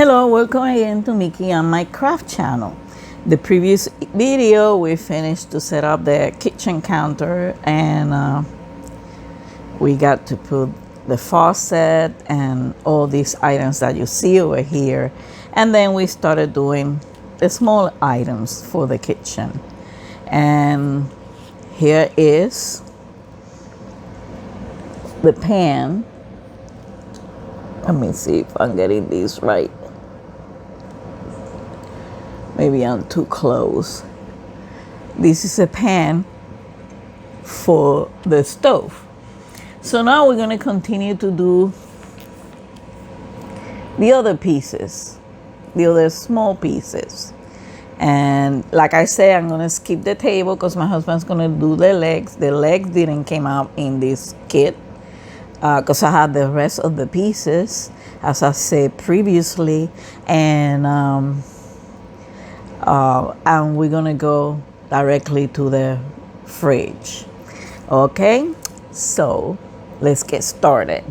Hello, welcome again to Mickey on my craft channel. The previous video we finished to set up the kitchen counter and we got to put the faucet and all these items that you see over here, and then we started doing the small items for the kitchen. And here is the pan. Let me see if I'm getting these right. Maybe I'm too close. This is a pan for the stove. So now we're going to continue to do the other pieces, the other small pieces. And like I said, I'm going to skip the table because my husband's going to do the legs. The legs didn't come out in this kit because I had the rest of the pieces, as I said previously. And we're going to go directly to the fridge. Okay, so let's get started.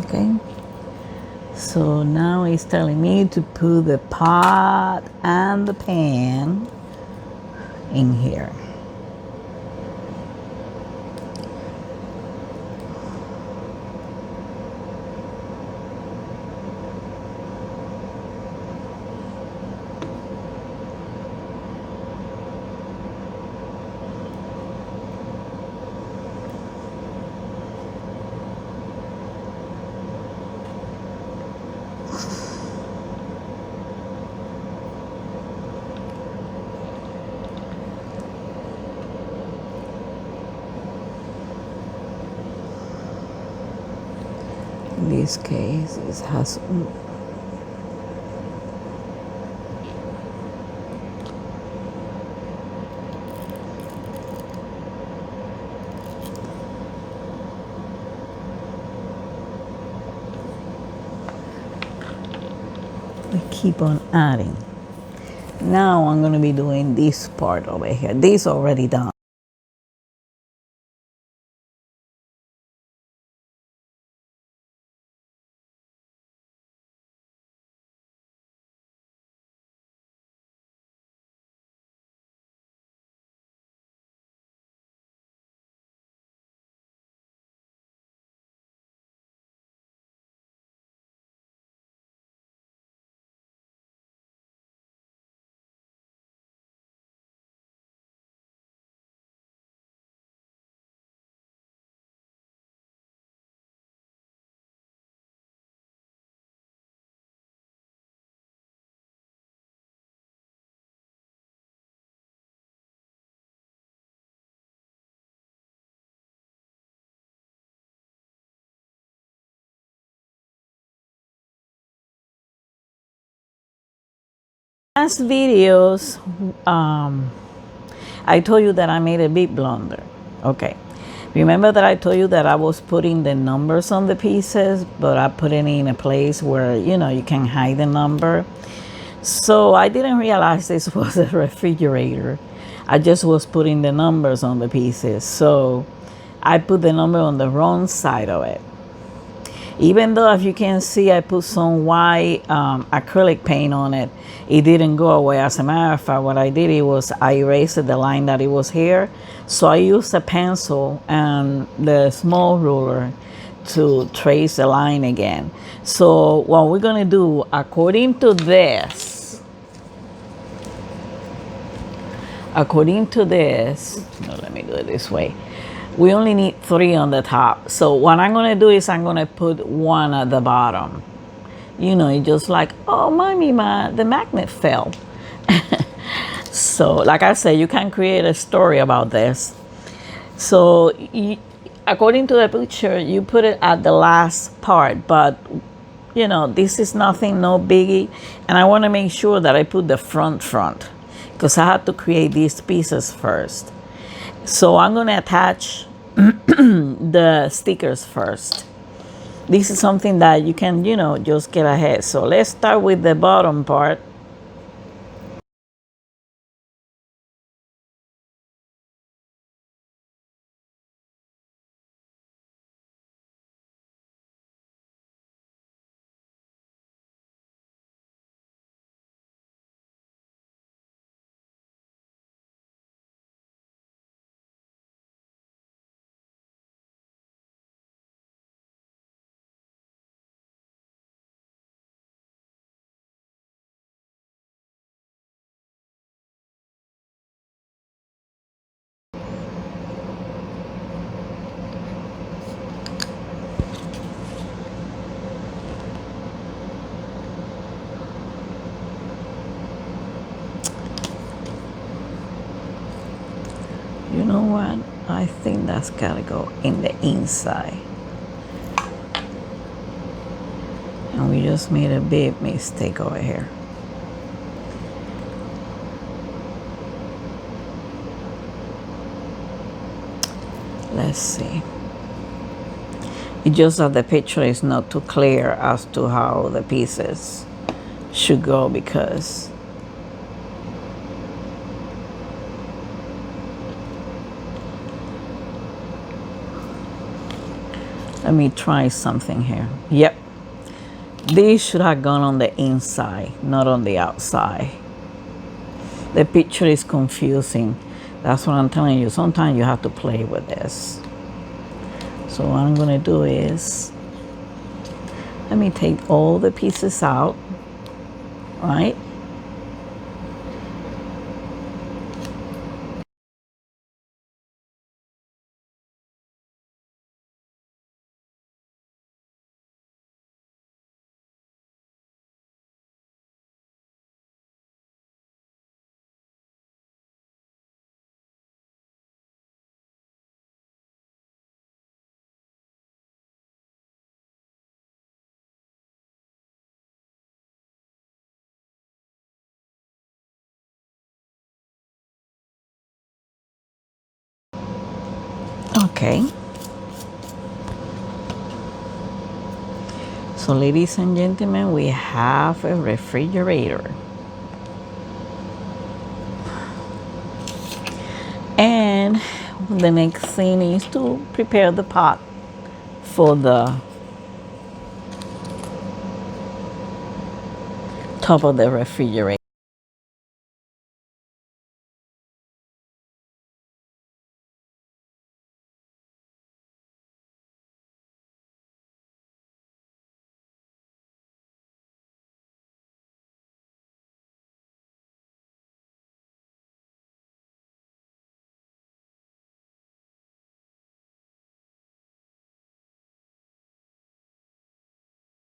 Okay, so now it's telling me to put the pot and the pan in here. In this case, it has we keep on adding. Now I'm going to be doing this part over here. This already done. Last videos, I told you that I made a big blunder. Okay. Remember that I told you that I was putting the numbers on the pieces, but I put it in a place where, you can hide the number. So I didn't realize this was a refrigerator. I just was putting the numbers on the pieces. So I put the number on the wrong side of it. Even though, if you can see, I put some white acrylic paint on it, it didn't go away. As a matter of fact, what I did was I erased the line that it was here. So I used a pencil and the small ruler to trace the line again. So what we're gonna do, according to this, no, let me do it this way. We only need 3 on the top. So what I'm gonna do is I'm gonna put 1 at the bottom. It's just like, oh, mommy, the magnet fell. So like I said, you can create a story about this. So according to the picture, you put it at the last part, but this is nothing, no biggie. And I wanna make sure that I put the front, because I have to create these pieces first. So I'm going to attach the stickers first. This is something that you can, just get ahead. So let's start with the bottom part. You know what? I think that's got to go in the inside. And we just made a big mistake over here. Let's see. It's just that the picture is not too clear as to how the pieces should go, because let me try something here. Yep. These should have gone on the inside, not on the outside. The picture is confusing. That's what I'm telling you. Sometimes you have to play with this. So what I'm gonna do is, let me take all the pieces out, right? Okay. So ladies and gentlemen, we have a refrigerator. And the next thing is to prepare the pot for the top of the refrigerator.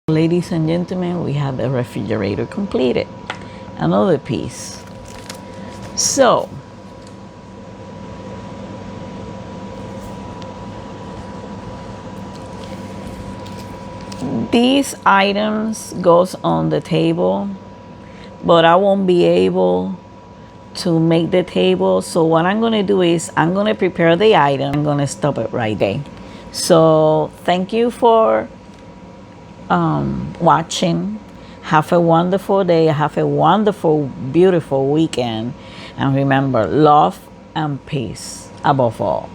Ladies and gentlemen, we have the refrigerator completed. Another piece. So these items goes on the table but I won't be able to make the table. So what I'm going to do is I'm going to prepare the item. I'm going to stop it right there. So thank you for watching. Have a wonderful day. Have a wonderful, beautiful weekend. And remember, love and peace above all.